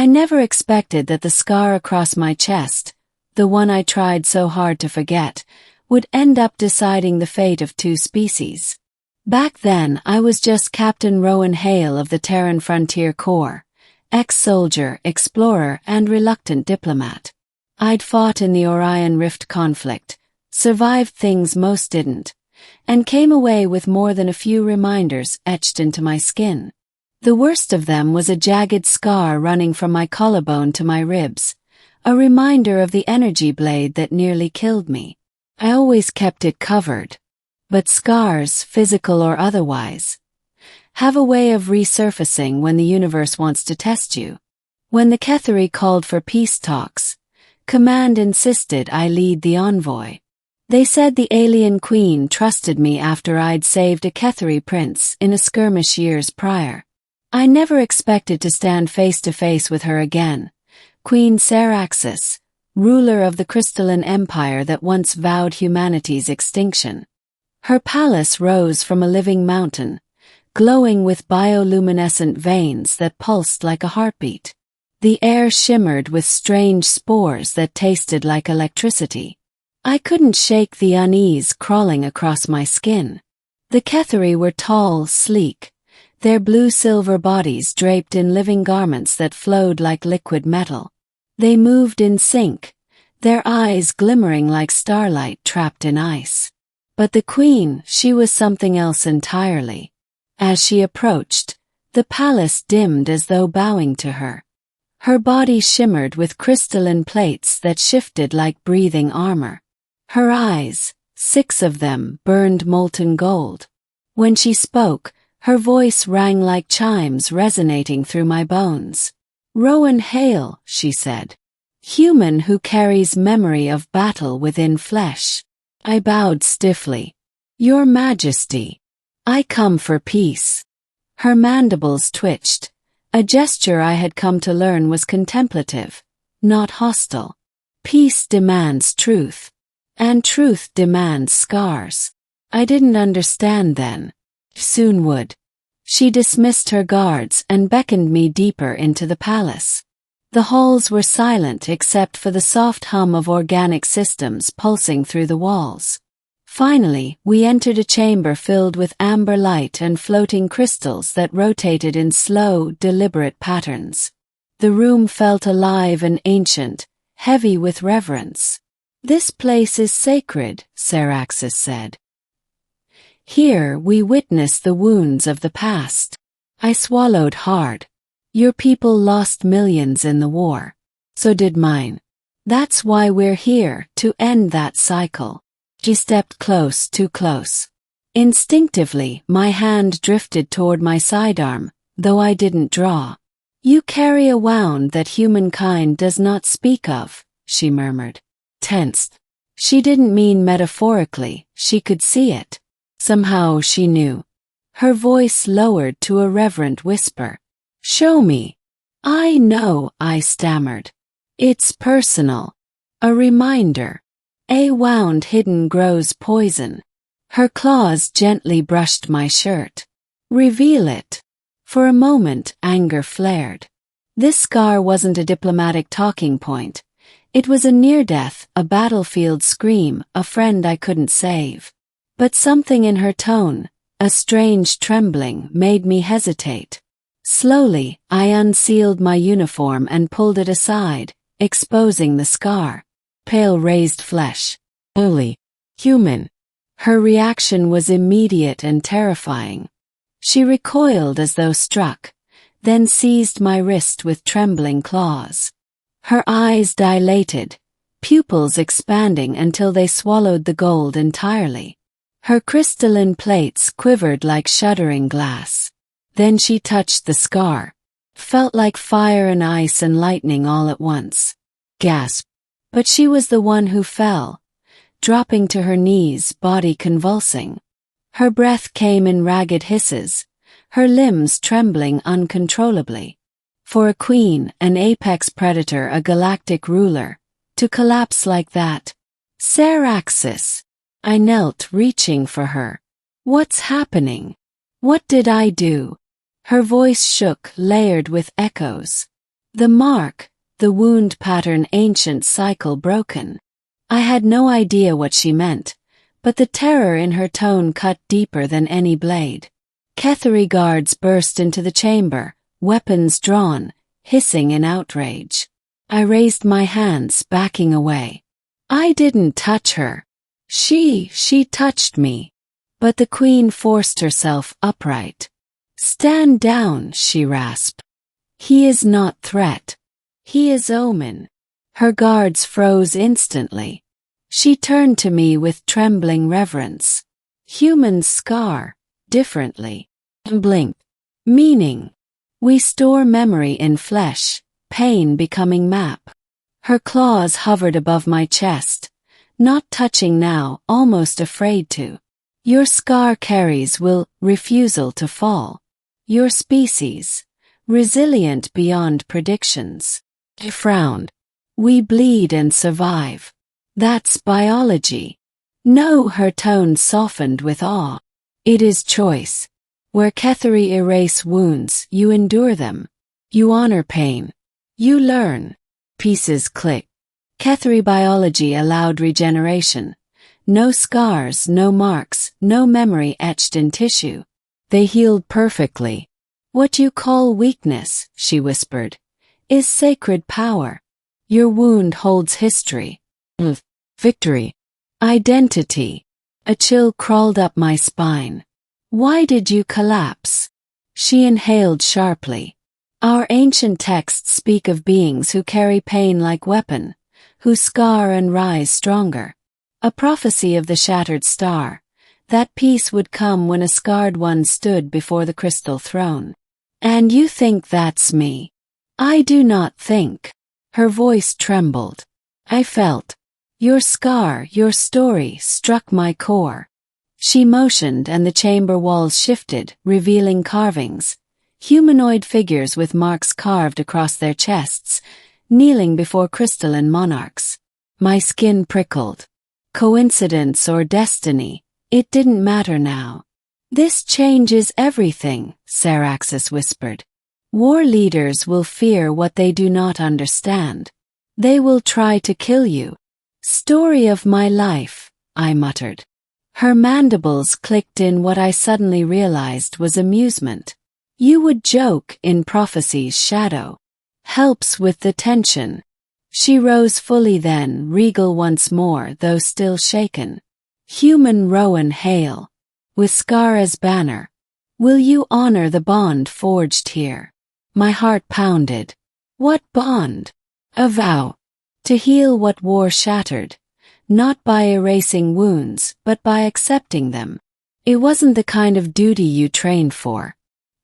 I never expected that the scar across my chest, the one I tried so hard to forget, would end up deciding the fate of two species. Back then, I was just Captain Rowan Hale of the Terran Frontier Corps, ex-soldier, explorer, and reluctant diplomat. I'd fought in the Orion Rift conflict, survived things most didn't, and came away with more than a few reminders etched into my skin. The worst of them was a jagged scar running from my collarbone to my ribs, a reminder of the energy blade that nearly killed me. I always kept it covered. But scars, physical or otherwise, have a way of resurfacing when the universe wants to test you. When the Ketheri called for peace talks, Command insisted I lead the envoy. They said the alien queen trusted me after I'd saved a Ketheri prince in a skirmish years prior. I never expected to stand face to face with her again, Queen Seraxis, ruler of the crystalline empire that once vowed humanity's extinction. Her palace rose from a living mountain, glowing with bioluminescent veins that pulsed like a heartbeat. The air shimmered with strange spores that tasted like electricity. I couldn't shake the unease crawling across my skin. The Ketheri were tall, sleek, their blue-silver bodies draped in living garments that flowed like liquid metal. They moved in sync, their eyes glimmering like starlight trapped in ice. But the queen, she was something else entirely. As she approached, the palace dimmed as though bowing to her. Her body shimmered with crystalline plates that shifted like breathing armor. Her eyes, 6 of them, burned molten gold. When she spoke, her voice rang like chimes resonating through my bones. "Rowan Hale," she said. "Human who carries memory of battle within flesh." I bowed stiffly. "Your Majesty, I come for peace." Her mandibles twitched, a gesture I had come to learn was contemplative, not hostile. Peace demands truth, and truth demands scars. I didn't understand then. Soon would. She dismissed her guards and beckoned me deeper into the palace. The halls were silent except for the soft hum of organic systems pulsing through the walls. Finally, we entered a chamber filled with amber light and floating crystals that rotated in slow, deliberate patterns. The room felt alive and ancient, heavy with reverence. "This place is sacred," Seraxis said. "Here we witness the wounds of the past." I swallowed hard. "Your people lost millions in the war. So did mine. That's why we're here, to end that cycle." She stepped close, too close. Instinctively, my hand drifted toward my sidearm, though I didn't draw. "You carry a wound that humankind does not speak of," she murmured. Tensed. She didn't mean metaphorically, she could see it. Somehow she knew. Her voice lowered to a reverent whisper. "Show me." "I know," I stammered. "It's personal. A reminder. A wound hidden grows poison." Her claws gently brushed my shirt. "Reveal it." For a moment, anger flared. This scar wasn't a diplomatic talking point. It was a near-death, a battlefield scream, a friend I couldn't save. But something in her tone, a strange trembling, made me hesitate. Slowly, I unsealed my uniform and pulled it aside, exposing the scar. Pale raised flesh. Only human. Her reaction was immediate and terrifying. She recoiled as though struck, then seized my wrist with trembling claws. Her eyes dilated, pupils expanding until they swallowed the gold entirely. Her crystalline plates quivered like shuddering glass. Then she touched the scar. Felt like fire and ice and lightning all at once. Gasp. But she was the one who fell, dropping to her knees, body convulsing. Her breath came in ragged hisses, her limbs trembling uncontrollably. For a queen, an apex predator, a galactic ruler, to collapse like that. "Seraxis." I knelt, reaching for her. "What's happening? What did I do?" Her voice shook, layered with echoes. The mark, the wound pattern, ancient cycle broken. I had no idea what she meant, but the terror in her tone cut deeper than any blade. Ketheri guards burst into the chamber, weapons drawn, hissing in outrage. I raised my hands, backing away. I didn't touch her. She touched me. But the queen forced herself upright. Stand down, she rasped. He is not threat. He is omen. Her guards froze instantly. She turned to me with trembling reverence. Humans scar differently. And blinked. Meaning. We store memory in flesh, pain becoming map. Her claws hovered above my chest, not touching now, almost afraid to. Your scar carries refusal to fall. Your species, resilient beyond predictions. I frowned. We bleed and survive. That's biology. No, her tone softened with awe. It is choice. Where Ketheri erase wounds, you endure them. You honor pain. You learn. Pieces click. Ketheri biology allowed regeneration. No scars, no marks, no memory etched in tissue. They healed perfectly. What you call weakness, she whispered, is sacred power. Your wound holds history. Victory. Identity. A chill crawled up my spine. Why did you collapse? She inhaled sharply. Our ancient texts speak of beings who carry pain like weapon, who scar and rise stronger. A prophecy of the shattered star. That peace would come when a scarred one stood before the crystal throne. And you think that's me? I do not think. Her voice trembled. I felt. Your scar, your story, struck my core. She motioned and the chamber walls shifted, revealing carvings. Humanoid figures with marks carved across their chests, kneeling before crystalline monarchs. My skin prickled. Coincidence or destiny, it didn't matter now. This changes everything, Saraxis whispered. War leaders will fear what they do not understand. They will try to kill you. Story of my life, I muttered. Her mandibles clicked in what I suddenly realized was amusement. You would joke in prophecy's shadow. Helps with the tension. She rose fully then, regal once more, though still shaken. Human Rowan hail. With scar as banner. Will you honor the bond forged here? My heart pounded. What bond? A vow. To heal what war shattered. Not by erasing wounds, but by accepting them. It wasn't the kind of duty you trained for.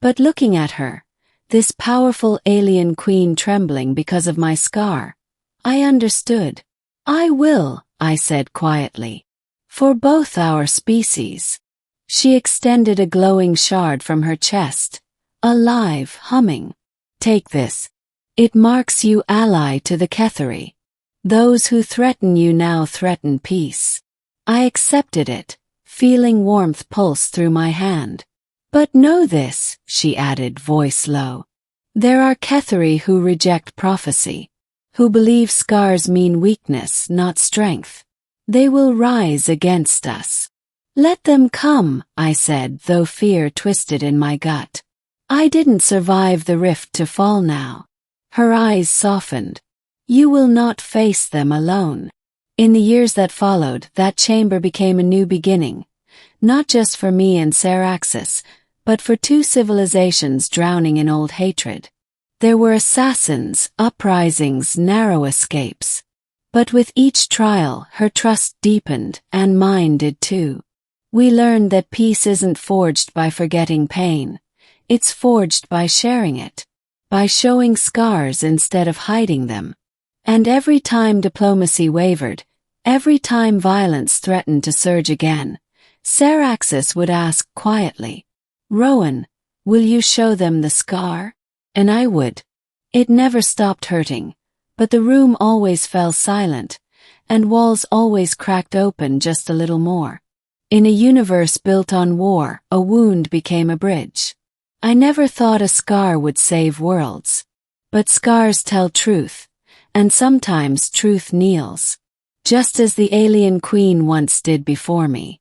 But looking at her, this powerful alien queen trembling because of my scar, I understood. I will, I said quietly. For both our species. She extended a glowing shard from her chest, alive, humming. Take this. It marks you ally to the Ketheri. Those who threaten you now threaten peace. I accepted it, feeling warmth pulse through my hand. But know this, she added, voice low. There are Ketheri who reject prophecy, who believe scars mean weakness, not strength. They will rise against us. Let them come, I said, though fear twisted in my gut. I didn't survive the rift to fall now. Her eyes softened. You will not face them alone. In the years that followed, that chamber became a new beginning, not just for me and Saraxis, but for two civilizations drowning in old hatred. There were assassins, uprisings, narrow escapes. But with each trial, her trust deepened, and mine did too. We learned that peace isn't forged by forgetting pain. It's forged by sharing it. By showing scars instead of hiding them. And every time diplomacy wavered, every time violence threatened to surge again, Saraxis would ask quietly, Rowan, will you show them the scar? And I would. It never stopped hurting, but the room always fell silent, and walls always cracked open just a little more. In a universe built on war, a wound became a bridge. I never thought a scar would save worlds. But scars tell truth, and sometimes truth kneels. Just as the alien queen once did before me.